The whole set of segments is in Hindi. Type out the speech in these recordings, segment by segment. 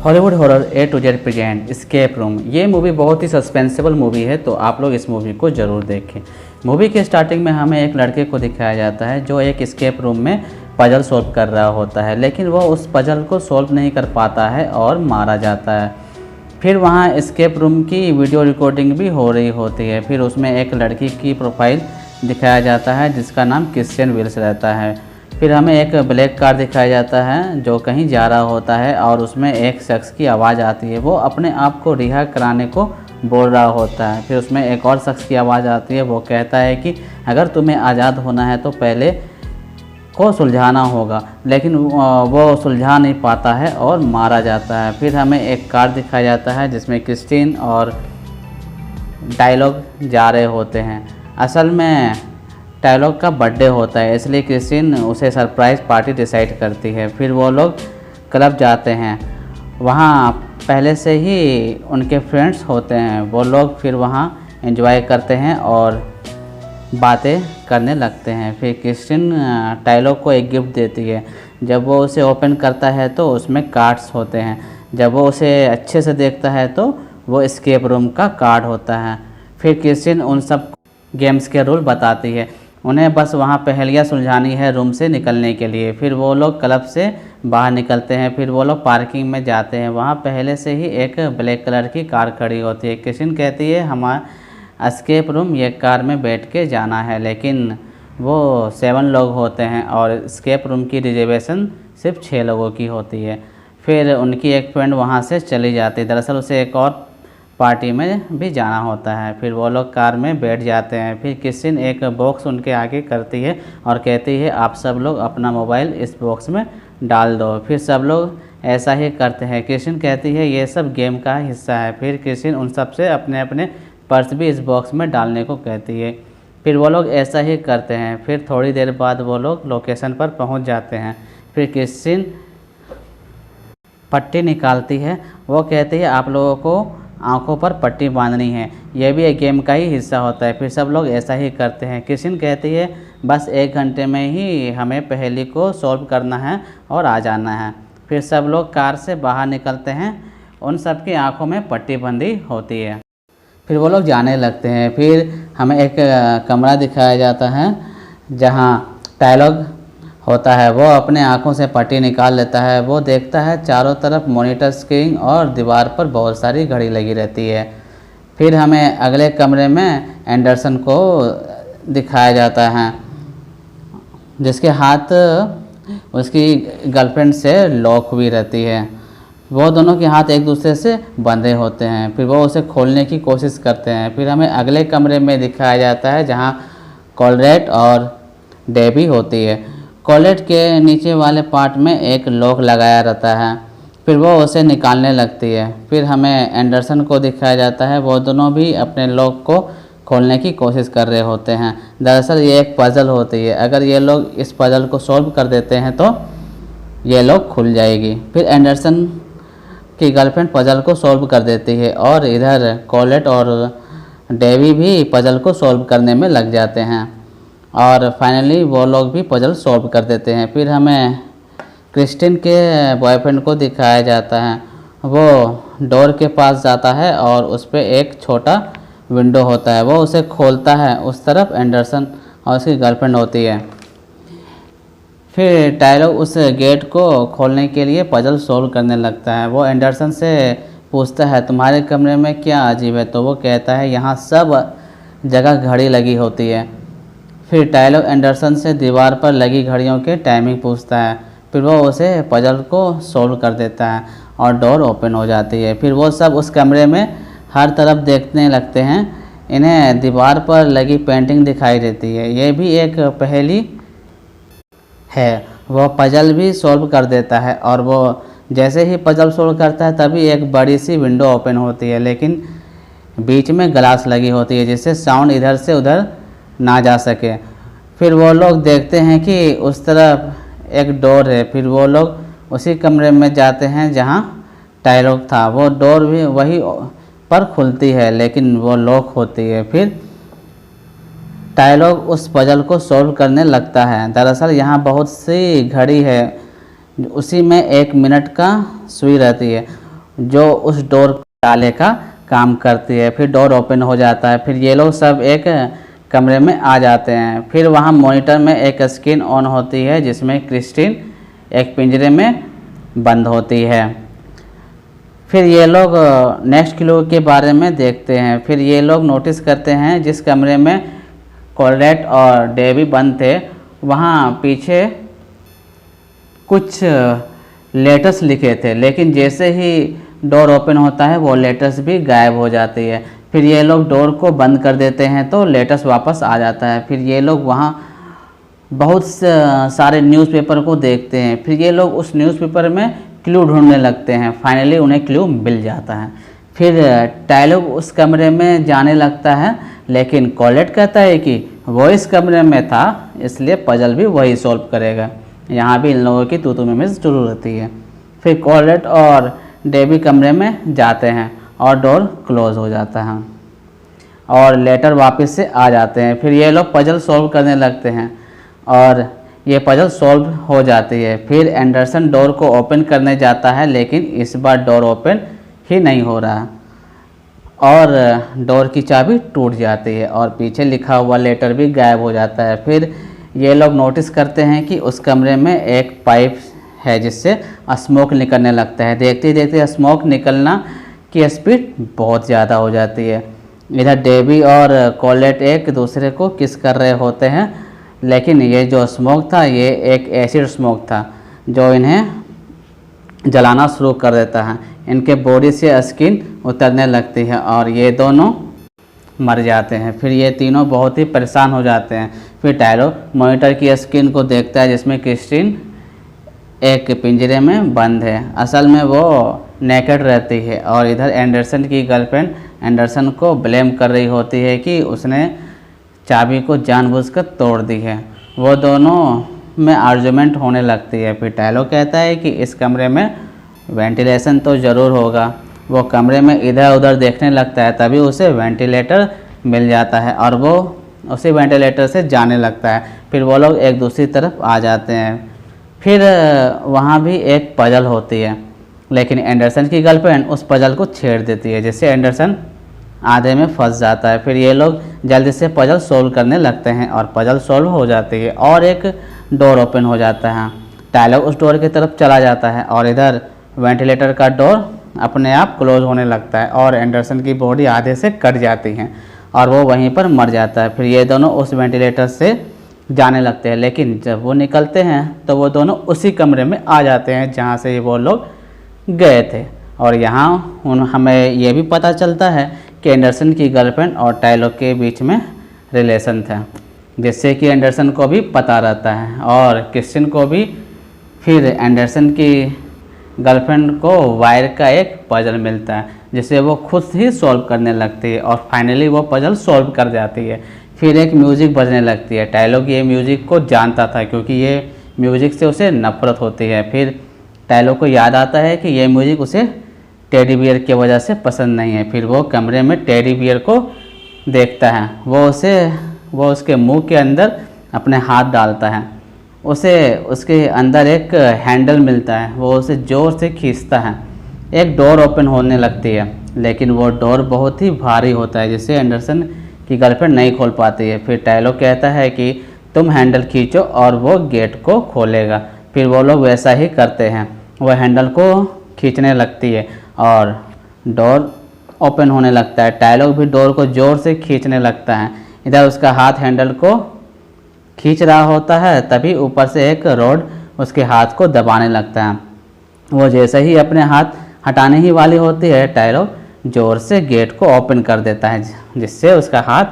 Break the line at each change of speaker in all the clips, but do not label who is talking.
Hollywood horror A to Z present escape room. ये मूवी बहुत ही सस्पेंसेबल मूवी है, तो आप लोग इस मूवी को ज़रूर देखें। मूवी के स्टार्टिंग में हमें एक लड़के को दिखाया जाता है जो एक एस्केप रूम में पजल सॉल्व कर रहा होता है, लेकिन वो उस पजल को सॉल्व नहीं कर पाता है और मारा जाता है। फिर वहाँ एस्केप रूम की वीडियो रिकॉर्डिंग भी हो रही होती है। फिर उसमें एक लड़की की प्रोफाइल दिखाया जाता है जिसका नाम क्रिश्चियन विल्स रहता है। फिर हमें एक ब्लैक कार दिखाया जाता है जो कहीं जा रहा होता है और उसमें एक शख्स की आवाज़ आती है, वो अपने आप को रिहा कराने को बोल रहा होता है। फिर उसमें एक और शख्स की आवाज़ आती है, वो कहता है कि अगर तुम्हें आज़ाद होना है तो पहले को सुलझाना होगा, लेकिन वो सुलझा नहीं पाता है और मारा जाता है। फिर हमें एक कार दिखाया जाता है जिसमें क्रिस्टीन और डायलॉग जा रहे होते हैं। असल में डायलॉग का बर्थडे होता है, इसलिए क्रिस्टीन उसे सरप्राइज़ पार्टी डिसाइड करती है। फिर वो लोग क्लब जाते हैं, वहाँ पहले से ही उनके फ्रेंड्स होते हैं। वो लोग फिर वहाँ एंजॉय करते हैं और बातें करने लगते हैं। फिर क्रिस्टीन डायलॉग को एक गिफ्ट देती है। जब वो उसे ओपन करता है तो उसमें कार्ड्स होते हैं। जब वो उसे अच्छे से देखता है तो वो एस्केप रूम का कार्ड होता है। फिर क्रिस्टीन उन सब गेम्स के रूल बताती है, उन्हें बस वहाँ पहेलियाँ सुलझानी है रूम से निकलने के लिए। फिर वो लोग क्लब से बाहर निकलते हैं। फिर वो लोग पार्किंग में जाते हैं, वहाँ पहले से ही एक ब्लैक कलर की कार खड़ी होती है। क्रिस्टीन कहती है हमारा एस्केप रूम ये कार में बैठ के जाना है, लेकिन वो 7 लोग होते हैं और एस्केप रूम की रिजर्वेशन सिर्फ 6 लोगों की होती है। फिर उनकी एक फ्रेंड वहाँ से चली जाती है, दरअसल उसे एक और पार्टी में भी जाना होता है। फिर वो लोग कार में बैठ जाते हैं। फिर क्रिस्टीन एक बॉक्स उनके आगे करती है और कहती है आप सब लोग अपना मोबाइल इस बॉक्स में डाल दो। फिर सब लोग ऐसा ही करते हैं। क्रिस्टीन कहती है ये सब गेम का हिस्सा है। फिर क्रिस्टीन उन सब से अपने अपने पर्स भी इस बॉक्स में डालने को कहती है। फिर वो लोग ऐसा ही करते हैं। फिर थोड़ी देर बाद वो लोग लोकेशन पर पहुंच जाते हैं। फिर क्रिस्टीन पट्टी निकालती है, वो कहती है आप लोगों को आंखों पर पट्टी बांधनी है, यह भी एक गेम का ही हिस्सा होता है। फिर सब लोग ऐसा ही करते हैं। क्रिस्टीन कहती है बस 1 घंटे में ही हमें पहेली को सॉल्व करना है और आ जाना है। फिर सब लोग कार से बाहर निकलते हैं, उन सब की आंखों में पट्टी बंधी होती है। फिर वो लोग जाने लगते हैं। फिर हमें एक कमरा दिखाया जाता है जहाँ डायलॉग होता है, वो अपने आँखों से पट्टी निकाल लेता है। वो देखता है चारों तरफ मॉनिटर स्क्रीन और दीवार पर बहुत सारी घड़ी लगी रहती है। फिर हमें अगले कमरे में एंडरसन को दिखाया जाता है जिसके हाथ उसकी गर्लफ्रेंड से लॉक हुई रहती है। वो दोनों के हाथ एक दूसरे से बंधे होते हैं। फिर वो उसे खोलने की कोशिश करते हैं। फिर हमें अगले कमरे में दिखाया जाता है जहाँ कॉलरेट और डेबी होती है। कॉलेट के नीचे वाले पार्ट में एक लॉक लगाया रहता है। फिर वो उसे निकालने लगती है। फिर हमें एंडरसन को दिखाया जाता है, वो दोनों भी अपने लॉक को खोलने की कोशिश कर रहे होते हैं। दरअसल ये एक पजल होती है, अगर ये लोग इस पजल को सॉल्व कर देते हैं तो ये लॉक खुल जाएगी। फिर एंडरसन की गर्लफ्रेंड पजल को सॉल्व कर देती है और इधर कॉलेट और डेवी भी पजल को सॉल्व करने में लग जाते हैं और फाइनली वो लोग भी पजल सॉल्व कर देते हैं। फिर हमें क्रिस्टीन के बॉयफ्रेंड को दिखाया जाता है, वो डोर के पास जाता है और उस पर एक छोटा विंडो होता है, वो उसे खोलता है। उस तरफ एंडरसन और उसकी गर्लफ्रेंड होती है। फिर डायलॉग उस गेट को खोलने के लिए पजल सॉल्व करने लगता है। वो एंडरसन से पूछता है तुम्हारे कमरे में क्या अजीब है, तो वो कहता है यहाँ सब जगह घड़ी लगी होती है। फिर डायलॉग एंडरसन से दीवार पर लगी घड़ियों के टाइमिंग पूछता है। फिर वो उसे पजल को सॉल्व कर देता है और डोर ओपन हो जाती है। फिर वो सब उस कमरे में हर तरफ देखने लगते हैं। इन्हें दीवार पर लगी पेंटिंग दिखाई देती है, ये भी एक पहेली है। वो पजल भी सॉल्व कर देता है और वो जैसे ही पजल सॉल्व करता है तभी एक बड़ी सी विंडो ओपन होती है, लेकिन बीच में ग्लास लगी होती है जिससे साउंड इधर से उधर ना जा सके। फिर वो लोग देखते हैं कि उस तरफ एक डोर है। फिर वो लोग उसी कमरे में जाते हैं जहाँ डायलॉग था। वो डोर भी वही पर खुलती है, लेकिन वो लॉक होती है। फिर डायलॉग उस पजल को सॉल्व करने लगता है। दरअसल यहाँ बहुत सी घड़ी है, उसी में 1 मिनट का सुई रहती है। जो उस डोर ताले का काम करती है। फिर डोर ओपन हो जाता है, फिर ये लोग सब एक कमरे में आ जाते हैं। फिर वहाँ मॉनिटर में एक स्क्रीन ऑन होती है जिसमें क्रिस्टीन एक पिंजरे में बंद होती है। फिर ये लोग नेक्स्ट क्लू के बारे में देखते हैं। फिर ये लोग नोटिस करते हैं जिस कमरे में कॉलेट और डेवी बंद थे वहाँ पीछे कुछ लेटर्स लिखे थे, लेकिन जैसे ही डोर ओपन होता है वो लेटर्स भी गायब हो जाती है। फिर ये लोग डोर को बंद कर देते हैं तो लेटर्स वापस आ जाता है। फिर ये लोग वहाँ बहुत सारे न्यूज़पेपर को देखते हैं। फिर ये लोग उस न्यूज़पेपर में क्लू ढूंढने लगते हैं। फाइनली उन्हें क्लू मिल जाता है। फिर टाइलो उस कमरे में जाने लगता है, लेकिन कॉलेट कहता है कि वो इस कमरे में था इसलिए पजल भी वही सॉल्व करेगा। यहाँ भी इन लोगों की तू में जरूर रहती है। फिर कॉलेट और डेवी कमरे में जाते हैं और डोर क्लोज हो जाता है और लेटर वापस से आ जाते हैं। फिर ये लोग पजल सॉल्व करने लगते हैं और ये पजल सॉल्व हो जाती है। फिर एंडरसन डोर को ओपन करने जाता है, लेकिन इस बार डोर ओपन ही नहीं हो रहा और डोर की चाबी टूट जाती है और पीछे लिखा हुआ लेटर भी गायब हो जाता है। फिर ये लोग नोटिस करते हैं कि उस कमरे में एक पाइप है जिससे स्मोक निकलने लगता है। देखते देखते स्मोक निकलना की स्पीड बहुत ज़्यादा हो जाती है। इधर डेवी और कॉलेट एक दूसरे को किस कर रहे होते हैं, लेकिन ये जो स्मोक था ये एक एसिड स्मोक था जो इन्हें जलाना शुरू कर देता है। इनके बॉडी से स्किन उतरने लगती है और ये दोनों मर जाते हैं। फिर ये तीनों बहुत ही परेशान हो जाते हैं। फिर टायरो मॉनिटर की स्क्रीन को देखता है जिसमें क्रिस्टीन एक पिंजरे में बंद है। असल में वो नेकेड रहती है और इधर एंडरसन की गर्लफ्रेंड एंडरसन को ब्लेम कर रही होती है कि उसने चाबी को जानबूझकर तोड़ दी है। वो दोनों में आर्गुमेंट होने लगती है। फिर टायलो कहता है कि इस कमरे में वेंटिलेशन तो ज़रूर होगा। वो कमरे में इधर उधर देखने लगता है, तभी उसे वेंटिलेटर मिल जाता है और वो उसी वेंटिलेटर से जाने लगता है। फिर वो लोग एक दूसरी तरफ आ जाते हैं। फिर वहाँ भी एक पजल होती है, लेकिन एंडरसन की गर्लफ्रेंड उस पजल को छेड़ देती है जिससे एंडरसन आधे में फंस जाता है। फिर ये लोग जल्दी से पजल सोल्व करने लगते हैं और पजल सोल्व हो जाती है और एक डोर ओपन हो जाता है। टायलर उस डोर की तरफ चला जाता है और इधर वेंटिलेटर का डोर अपने आप क्लोज होने लगता है और एंडरसन की बॉडी आधे से कट जाती है और वो वहीं पर मर जाता है। फिर ये दोनों उस वेंटिलेटर से जाने लगते हैं, लेकिन जब वो निकलते हैं तो वो दोनों उसी कमरे में आ जाते हैं जहाँ से वो लोग गए थे। और यहाँ हमें ये भी पता चलता है कि एंडरसन की गर्लफ्रेंड और टायलो के बीच में रिलेशन था, जिससे कि एंडरसन को भी पता रहता है और क्रिस्टिन को भी। फिर एंडरसन की गर्लफ्रेंड को वायर का एक पजल मिलता है जिसे वो खुद ही सॉल्व करने लगती है और फाइनली वो पजल सॉल्व कर जाती है। फिर एक म्यूज़िक बजने लगती है। टायलो ये म्यूज़िक को जानता था क्योंकि ये म्यूज़िक से उसे नफरत होती है। फिर टायलो को याद आता है कि ये म्यूज़िक उसे टेडी बियर की वजह से पसंद नहीं है। फिर वो कमरे में टेडी बियर को देखता है। वो उसके मुंह के अंदर अपने हाथ डालता है। उसे उसके अंदर एक हैंडल मिलता है, वो उसे ज़ोर से खींचता है। एक डोर ओपन होने लगती है, लेकिन वो डोर बहुत ही भारी होता है जिससे एंडरसन की गर्लफ्रेंड नहीं खोल पाती है। फिर टायलो कहता है कि तुम हैंडल खींचो और वो गेट को खोलेगा। फिर वो लोग वैसा ही करते हैं। वो हैंडल को खींचने लगती है और डोर ओपन होने लगता है। टायलो भी डोर को ज़ोर से खींचने लगता है। इधर उसका हाथ हैंडल को खींच रहा होता है, तभी ऊपर से एक रॉड उसके हाथ को दबाने लगता है। वो जैसे ही अपने हाथ हटाने ही वाली होती है, टायलो ज़ोर से गेट को ओपन कर देता है जिससे उसका हाथ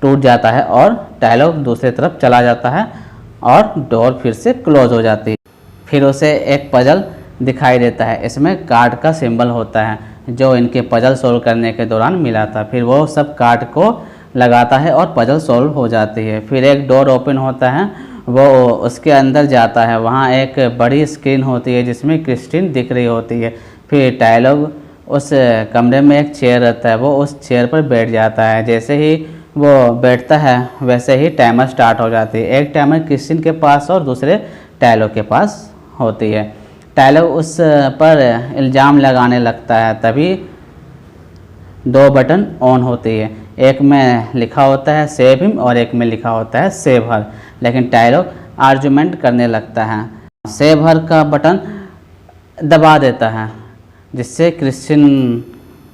टूट जाता है और टायलो दूसरी तरफ चला जाता है और डोर फिर से क्लोज हो जाती है। फिर उसे एक पजल दिखाई देता है। इसमें कार्ड का सिंबल होता है जो इनके पजल सोल्व करने के दौरान मिला था। फिर वो सब कार्ड को लगाता है और पजल सॉल्व हो जाती है। फिर एक डोर ओपन होता है, वो उसके अंदर जाता है। वहाँ एक बड़ी स्क्रीन होती है जिसमें क्रिस्टीन दिख रही होती है। फिर टायलो उस कमरे में एक चेयर रहता है, वो उस चेयर पर बैठ जाता है। जैसे ही वो बैठता है वैसे ही टाइमर स्टार्ट हो जाती है। एक टाइमर क्रिस्टीन के पास और दूसरे टायलो के पास होती है। टायलर उस पर इल्ज़ाम लगाने लगता है, तभी 2 बटन ऑन होती है। एक में लिखा होता है सेव हिम और एक में लिखा होता है सेव हर। लेकिन टायलर आर्गुमेंट करने लगता है, सेव हर का बटन दबा देता है, जिससे क्रिश्चियन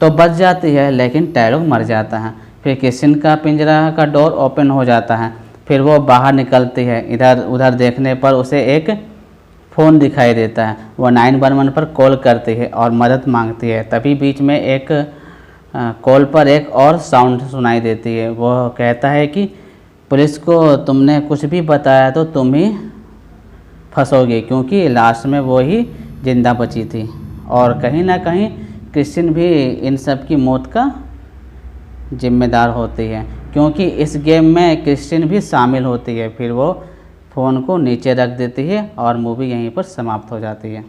तो बच जाती है लेकिन टायलर मर जाता है। फिर क्रिश्चियन का पिंजरा का डोर ओपन हो जाता है। फिर वो बाहर निकलती है। इधर उधर देखने पर उसे एक फ़ोन दिखाई देता है। वो 911 पर कॉल करती है और मदद मांगती है। तभी बीच में एक कॉल पर एक और साउंड सुनाई देती है। वो कहता है कि पुलिस को तुमने कुछ भी बताया तो तुम ही फंसोगे, क्योंकि लास्ट में वो ही ज़िंदा बची थी। और कहीं ना कहीं क्रिश्चियन भी इन सब की मौत का जिम्मेदार होती है, क्योंकि इस गेम में क्रिश्चियन भी शामिल होती है। फिर वो फ़ोन को नीचे रख देती है और मूवी यहीं पर समाप्त हो जाती है।